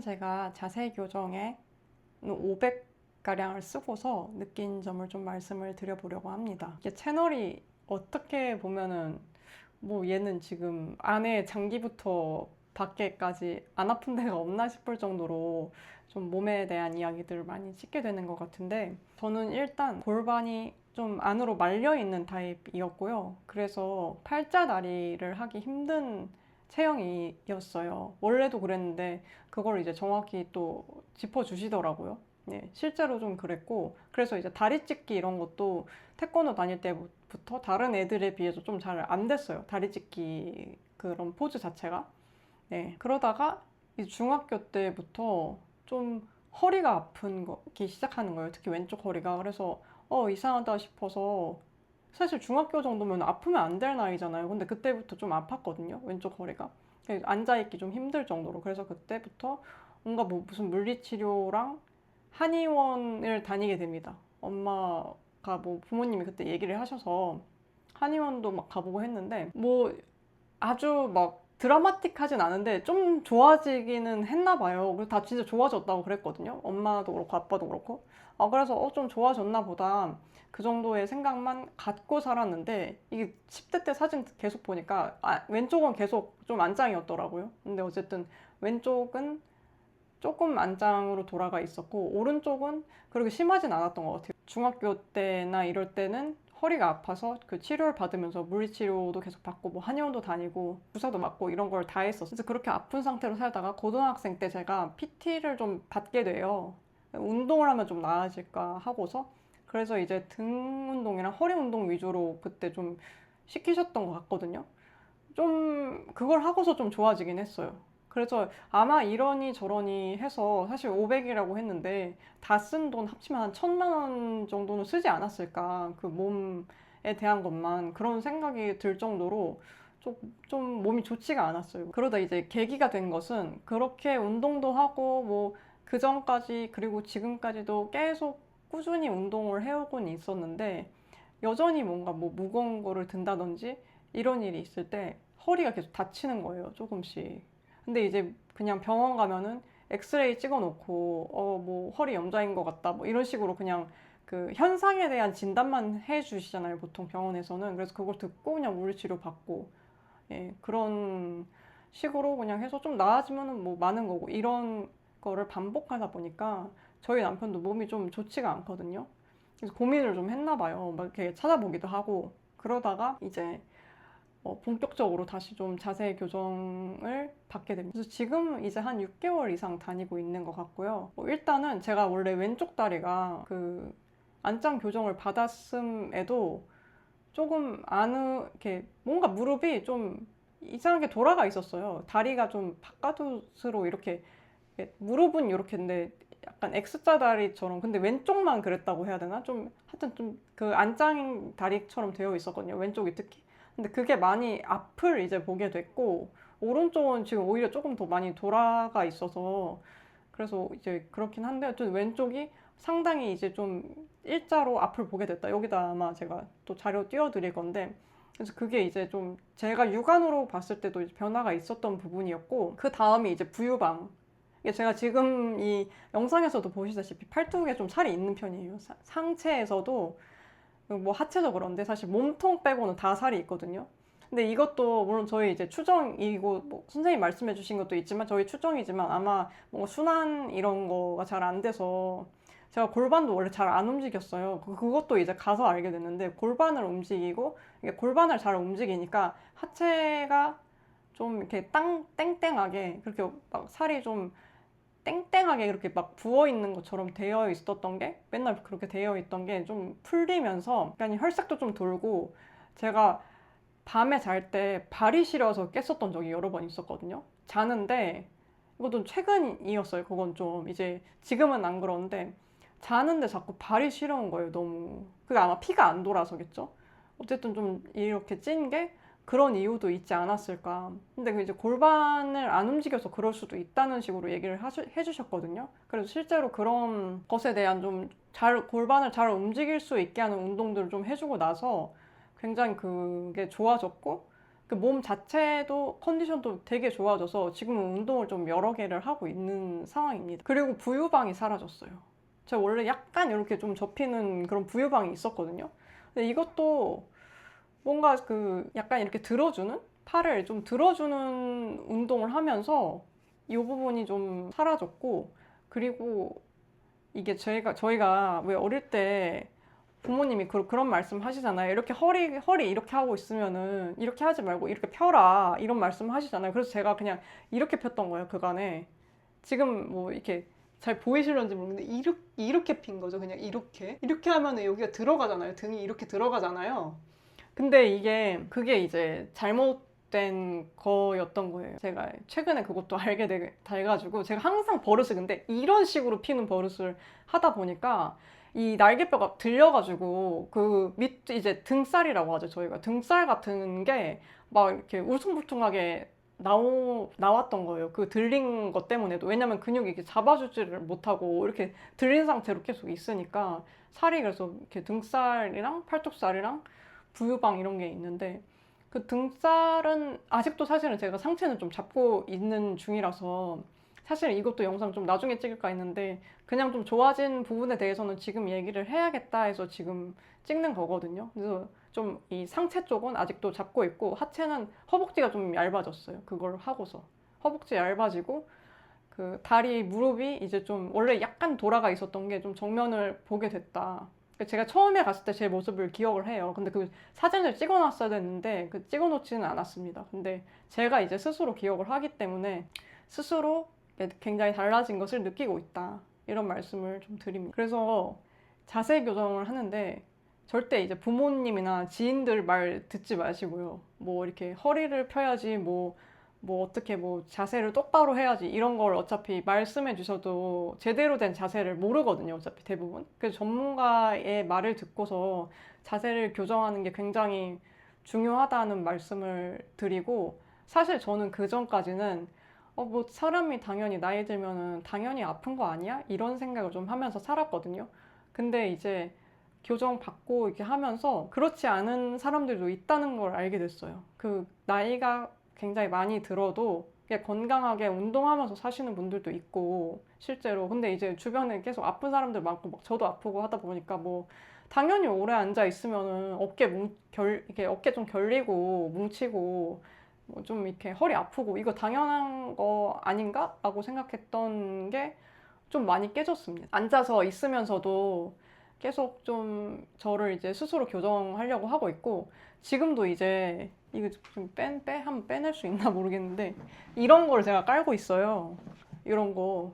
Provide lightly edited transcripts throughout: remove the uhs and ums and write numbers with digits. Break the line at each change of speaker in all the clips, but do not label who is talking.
일단 제가 자세 교정에 500가량을 쓰고서 느낀 점을 좀 말씀을 드려보려고 합니다. 이게 채널이 어떻게 보면은 뭐 얘는 지금 안에 장기부터 밖에까지 안 아픈 데가 없나 싶을 정도로 좀 몸에 대한 이야기들을 많이 찍게 되는 것 같은데, 저는 일단 골반이 좀 안으로 말려 있는 타입이었고요. 그래서 팔자다리를 하기 힘든 체형이었어요. 원래도 그랬는데 그걸 이제 정확히 또 짚어주시더라고요. 네, 실제로 좀 그랬고, 그래서 이제 다리 찢기 이런 것도 태권도 다닐 때부터 다른 애들에 비해서 좀 잘 안 됐어요. 다리 찢기 그런 포즈 자체가. 네, 그러다가 이제 중학교 때부터 좀 허리가 아픈 거기 시작하는 거예요. 특히 왼쪽 허리가. 그래서 이상하다 싶어서, 사실 중학교 정도면 아프면 안 될 나이잖아요. 근데 그때부터 좀 아팠거든요. 왼쪽 허리가. 앉아있기 좀 힘들 정도로. 그래서 그때부터 뭔가 뭐 무슨 물리치료랑 한의원을 다니게 됩니다. 엄마가 뭐 부모님이 그때 얘기를 하셔서 한의원도 막 가보고 했는데, 뭐 아주 막 드라마틱하진 않은데 좀 좋아지기는 했나 봐요. 그래서 다 진짜 좋아졌다고 그랬거든요. 엄마도 그렇고 아빠도 그렇고. 그래서 좀 좋아졌나 보다, 그 정도의 생각만 갖고 살았는데, 이게 10대 때 사진 계속 보니까 왼쪽은 계속 좀 안짱이었더라고요. 근데 어쨌든 왼쪽은 조금 안장으로 돌아가 있었고, 오른쪽은 그렇게 심하진 않았던 것 같아요. 중학교 때나 이럴 때는 허리가 아파서 그 치료를 받으면서 물리치료도 계속 받고 뭐 한의원도 다니고 주사도 맞고 이런 걸 다 했었어요. 그래서 그렇게 아픈 상태로 살다가 고등학생 때 제가 PT를 좀 받게 돼요. 운동을 하면 좀 나아질까 하고서. 그래서 이제 등 운동이랑 허리 운동 위주로 그때 좀 시키셨던 것 같거든요. 좀 그걸 하고서 좀 좋아지긴 했어요. 그래서 아마 이러니 저러니 해서, 사실 500이라고 했는데 다 쓴 돈 합치면 한 1000만 원 정도는 쓰지 않았을까, 그 몸에 대한 것만. 그런 생각이 들 정도로 좀 몸이 좋지가 않았어요. 그러다 이제 계기가 된 것은, 그렇게 운동도 하고 뭐 그 전까지 그리고 지금까지도 계속 꾸준히 운동을 해오곤 있었는데, 여전히 뭔가 뭐 무거운 거를 든다든지 이런 일이 있을 때 허리가 계속 다치는 거예요, 조금씩. 근데 이제 그냥 병원 가면은 엑스레이 찍어 놓고 뭐 허리 염좌인 것 같다 뭐 이런 식으로 그냥 그 현상에 대한 진단만 해 주시잖아요, 보통 병원에서는. 그래서 그걸 듣고 그냥 물리치료 받고, 예, 그런 식으로 그냥 해서 좀 나아지면은 뭐 많은 거고, 이런 거를 반복하다 보니까 저희 남편도 몸이 좀 좋지가 않거든요. 그래서 고민을 좀 했나 봐요. 막 이렇게 찾아보기도 하고. 그러다가 이제 본격적으로 다시 좀 자세 교정을 받게 됩니다. 그래서 지금 이제 한 6개월 이상 다니고 있는 것 같고요. 일단은 제가 원래 왼쪽 다리가 그 안짱 교정을 받았음에도 조금 이렇게 뭔가 무릎이 좀 이상하게 돌아가 있었어요. 다리가 좀 바깥으로 이렇게, 무릎은 이렇게인데 약간 X자 다리처럼. 근데 왼쪽만 그랬다고 해야 되나? 좀 하여튼 좀 그 안짱 다리처럼 되어 있었거든요, 왼쪽이 특히. 근데 그게 많이 앞을 이제 보게 됐고, 오른쪽은 지금 오히려 조금 더 많이 돌아가 있어서, 그래서 이제 그렇긴 한데, 어쨌든 왼쪽이 상당히 이제 좀 일자로 앞을 보게 됐다. 여기다 아마 제가 또 자료 띄워드릴 건데, 그래서 그게 이제 좀 제가 육안으로 봤을 때도 이제 변화가 있었던 부분이었고, 그 다음이 이제 부유방. 이게 제가 지금 이 영상에서도 보시다시피 팔뚝에 좀 살이 있는 편이에요. 상체에서도 뭐 하체도 그런데 사실 몸통 빼고는 다 살이 있거든요. 근데 이것도 물론 저희 이제 추정이고, 뭐 선생님 말씀해 주신 것도 있지만 저희 추정이지만, 아마 뭔가 순환 이런 거가 잘 안 돼서, 제가 골반도 원래 잘 안 움직였어요. 그것도 이제 가서 알게 됐는데, 골반을 움직이고, 이게 골반을 잘 움직이니까 하체가 좀 이렇게 땡땡하게, 그렇게 막 살이 좀 땡땡하게 그렇게 막 부어 있는 것처럼 되어 있었던 게, 맨날 그렇게 되어 있던 게 좀 풀리면서 약간 혈색도 좀 돌고, 제가 밤에 잘 때 발이 시려서 깼었던 적이 여러 번 있었거든요. 자는데, 이것도 최근이었어요. 그건 좀 이제 지금은 안 그러는데, 자는데 자꾸 발이 시려운 거예요, 너무. 그게 아마 피가 안 돌아서겠죠. 어쨌든 좀 이렇게 찐 게 그런 이유도 있지 않았을까. 근데 그 이제 골반을 안 움직여서 그럴 수도 있다는 식으로 얘기를 해주셨거든요. 그래서 실제로 그런 것에 대한 좀 골반을 잘 움직일 수 있게 하는 운동들을 좀 해주고 나서 굉장히 그게 좋아졌고, 그 몸 자체도 컨디션도 되게 좋아져서 지금은 운동을 좀 여러 개를 하고 있는 상황입니다. 그리고 부유방이 사라졌어요. 제가 원래 약간 이렇게 좀 접히는 그런 부유방이 있었거든요. 근데 이것도 뭔가 그 약간 이렇게 들어주는, 팔을 좀 들어주는 운동을 하면서 이 부분이 좀 사라졌고, 그리고 이게 저희가 왜 어릴 때 부모님이 그런 말씀 하시잖아요. 이렇게 허리 이렇게 하고 있으면은 이렇게 하지 말고 이렇게 펴라, 이런 말씀 하시잖아요. 그래서 제가 그냥 이렇게 폈던 거예요, 그간에. 지금 뭐 이렇게 잘 보이실런지 모르겠는데 이렇게 핀 거죠. 그냥 이렇게 하면은 여기가 들어가잖아요. 등이 이렇게 들어가잖아요. 근데 그게 이제 잘못된 거였던 거예요. 제가 최근에 그것도 알게 돼가지고, 제가 항상 버릇을 근데 이런 식으로 피는 버릇을 하다 보니까 이 날개뼈가 들려가지고 그 이제 등살이라고 하죠. 저희가 등살 같은 게 막 이렇게 울퉁불퉁하게 나왔던 거예요. 그 들린 것 때문에도. 왜냐면 근육이 이렇게 잡아주지를 못하고 이렇게 들린 상태로 계속 있으니까 살이, 그래서 이렇게 등살이랑 팔뚝살이랑 부유방 이런 게 있는데, 그 등살은 아직도 사실은 제가 상체는 좀 잡고 있는 중이라서 사실 이것도 영상 좀 나중에 찍을까 했는데, 그냥 좀 좋아진 부분에 대해서는 지금 얘기를 해야겠다 해서 지금 찍는 거거든요. 그래서 좀 이 상체 쪽은 아직도 잡고 있고, 하체는 허벅지가 좀 얇아졌어요. 그걸 하고서 허벅지 얇아지고, 그 다리 무릎이 이제 좀 원래 약간 돌아가 있었던 게 좀 정면을 보게 됐다. 제가 처음에 갔을 때 제 모습을 기억을 해요. 근데 그 사진을 찍어놨어야 됐는데 그 찍어놓지는 않았습니다. 근데 제가 이제 스스로 기억을 하기 때문에 스스로 굉장히 달라진 것을 느끼고 있다, 이런 말씀을 좀 드립니다. 그래서 자세 교정을 하는데 절대 이제 부모님이나 지인들 말 듣지 마시고요. 뭐 이렇게 허리를 펴야지, 뭐 어떻게 뭐 자세를 똑바로 해야지, 이런 걸 어차피 말씀해 주셔도 제대로 된 자세를 모르거든요, 어차피 대부분. 그래서 전문가의 말을 듣고서 자세를 교정하는 게 굉장히 중요하다는 말씀을 드리고, 사실 저는 그 전까지는 뭐 사람이 당연히 나이 들면은 당연히 아픈 거 아니야? 이런 생각을 좀 하면서 살았거든요. 근데 이제 교정 받고 이렇게 하면서 그렇지 않은 사람들도 있다는 걸 알게 됐어요. 그 나이가 굉장히 많이 들어도 건강하게 운동하면서 사시는 분들도 있고, 실제로. 근데 이제 주변에 계속 아픈 사람들 많고, 막 저도 아프고 하다 보니까 뭐 당연히 오래 앉아 있으면은 이렇게 어깨 좀 결리고 뭉치고 뭐 좀 이렇게 허리 아프고, 이거 당연한 거 아닌가? 라고 생각했던 게 좀 많이 깨졌습니다. 앉아서 있으면서도 계속 좀 저를 이제 스스로 교정하려고 하고 있고, 지금도 이제 이거 좀 한번 빼낼 수 있나 모르겠는데, 이런 걸 제가 깔고 있어요. 이런 거.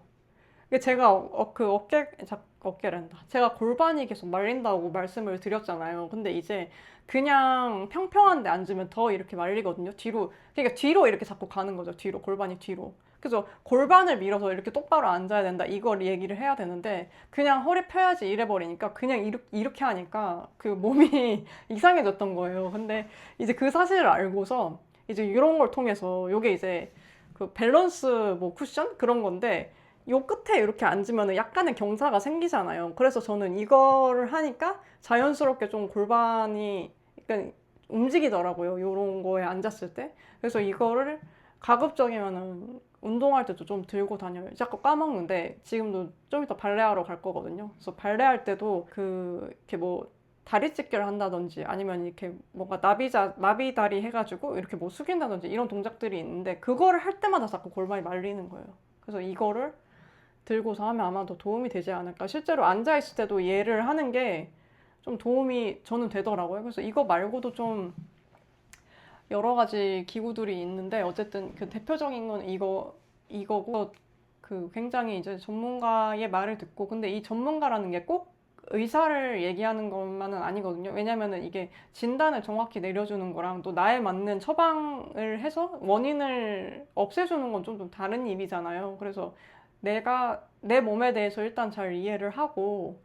이게 제가 그 어깨란다. 제가 골반이 계속 말린다고 말씀을 드렸잖아요. 근데 이제 그냥 평평한 데 앉으면 더 이렇게 말리거든요. 그러니까 뒤로 이렇게 자꾸 가는 거죠. 골반이 뒤로. 그래서 골반을 밀어서 이렇게 똑바로 앉아야 된다, 이걸 얘기를 해야 되는데 그냥 허리 펴야지 이래 버리니까 그냥 이렇게 하니까 그 몸이 이상해졌던 거예요. 근데 이제 그 사실을 알고서 이제 이런 걸 통해서, 요게 이제 그 밸런스 뭐 쿠션 그런 건데, 요 끝에 이렇게 앉으면 약간의 경사가 생기잖아요. 그래서 저는 이거를 하니까 자연스럽게 좀 골반이 약간 움직이더라고요, 요런 거에 앉았을 때. 그래서 이거를 가급적이면은 운동할 때도 좀 들고 다녀요. 자꾸 까먹는데 지금도 좀 이따 발레하러 갈 거거든요. 그래서 발레할 때도 이렇게 뭐 다리 찢기를 한다든지, 아니면 이렇게 뭔가 나비 다리 해가지고 이렇게 뭐 숙인다든지, 이런 동작들이 있는데 그거를 할 때마다 자꾸 골반이 말리는 거예요. 그래서 이거를 들고서 하면 아마 더 도움이 되지 않을까. 실제로 앉아있을 때도 얘를 하는 게 좀 도움이 저는 되더라고요. 그래서 이거 말고도 좀 여러 가지 기구들이 있는데, 어쨌든 그 대표적인 건 이거고, 그 굉장히 이제 전문가의 말을 듣고, 근데 이 전문가라는 게 꼭 의사를 얘기하는 것만은 아니거든요. 왜냐면은 이게 진단을 정확히 내려주는 거랑 또 나에 맞는 처방을 해서 원인을 없애주는 건 좀 다른 일이잖아요. 그래서 내가 내 몸에 대해서 일단 잘 이해를 하고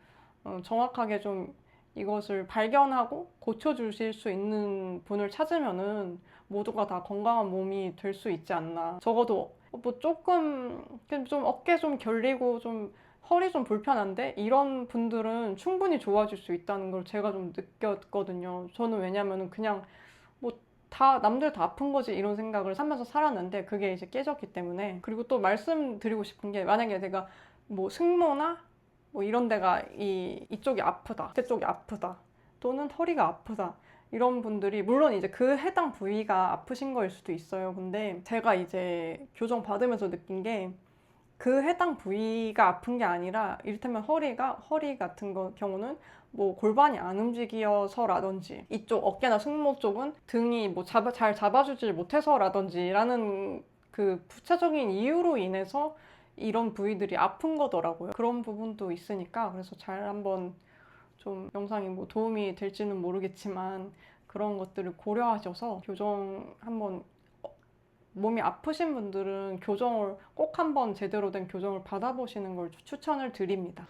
정확하게 좀 이것을 발견하고 고쳐주실 수 있는 분을 찾으면은 모두가 다 건강한 몸이 될 수 있지 않나. 적어도 뭐 조금 좀 어깨 좀 결리고 좀 허리 좀 불편한데, 이런 분들은 충분히 좋아질 수 있다는 걸 제가 좀 느꼈거든요. 저는 왜냐면은 그냥 뭐 다 남들 다 아픈 거지 이런 생각을 하면서 살았는데 그게 이제 깨졌기 때문에. 그리고 또 말씀드리고 싶은 게, 만약에 내가 뭐 승모나 뭐 이런 데가 이쪽이 아프다, 어깨 쪽이 아프다, 또는 허리가 아프다, 이런 분들이 물론 이제 그 해당 부위가 아프신 거일 수도 있어요. 근데 제가 이제 교정 받으면서 느낀 게, 그 해당 부위가 아픈 게 아니라, 이를테면 허리 같은 경우는 뭐 골반이 안 움직여서라든지, 이쪽 어깨나 승모 쪽은 등이 뭐 잘 잡아주질 못해서라든지 라는 그 구체적인 이유로 인해서 이런 부위들이 아픈 거더라고요. 그런 부분도 있으니까, 그래서 잘 한번 좀 영상이 뭐 도움이 될지는 모르겠지만 그런 것들을 고려하셔서 교정 한번, 몸이 아프신 분들은 교정을 꼭 한번 제대로 된 교정을 받아보시는 걸 추천을 드립니다.